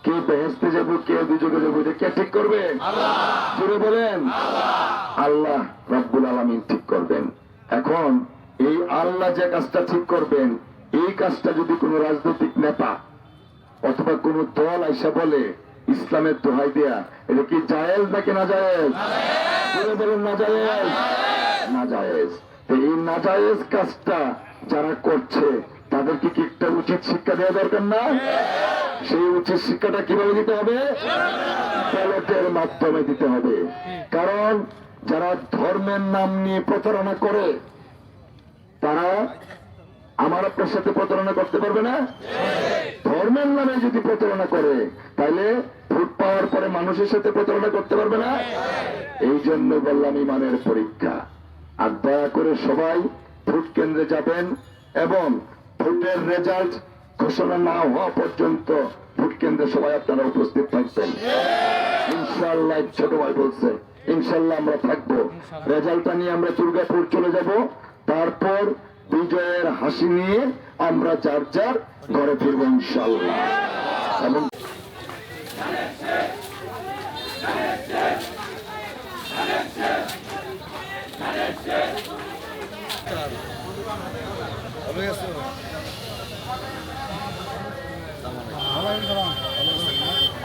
কে বেহেশতে যাবো কে দুজকে যাবো এটা কে ঠিক করবে? জোরে বলেন। আল্লাহ রব্বুল আলামিন ঠিক করবেন। এখন এই আল্লাহ যে কাজটা ঠিক করবেন, এই কাজটা যদি কোন রাজনৈতিক নেতা অথবা কোন দল আইসা বলে ইসলামের দোহাই দেয়া, এটা কি জায়েজ নাকি না জায়েজ? জোরে বলেন না জায়েজ। না জায়েজ। এই না জায়েজ কাজটা যারা করছে তাদেরকে কি একটা উচিত শিক্ষা দেওয়া দরকার না? সেই উচিত শিক্ষাটা কিভাবে দিতে হবে? ব্যালটের মাধ্যমে দিতে হবে। কারণ যারা ধর্মের নাম নিয়ে প্রতারণা করে তারা আমার আপনার সাথে প্রতারণা করতে পারবে না। ধর্মের নামে যদি প্রতারণা করে তাহলে ভোট পাওয়ার পরে মানুষের সাথে প্রতারণা করতে পারবে না। এই জন্য বললাম ইমানের পরীক্ষা। আর দয়া করে সবাই ভোট কেন্দ্রে যাবেন এবং ভোটের রেজাল্ট ঘোষণা না হওয়া পর্যন্ত ভোট কেন্দ্রে সবাই আপনারা উপস্থিত থাকবেন। ইনশাআল্লাহ ছোট ভাই বলছে ইনশাআল্লাহ আমরা থাকবো। রেজাল্টটা নিয়ে আমরা দুর্গাপুর চলে যাব, তারপর বিজয়ের হাসি নিয়ে আমরা যার যার ঘরে ফিরবো ইনশাআল্লাহ। এবং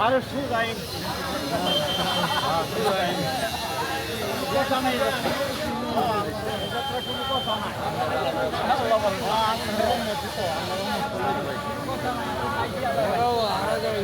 আরে সুজাই কথা নেই, কোনো কথা নাই। আল্লাহ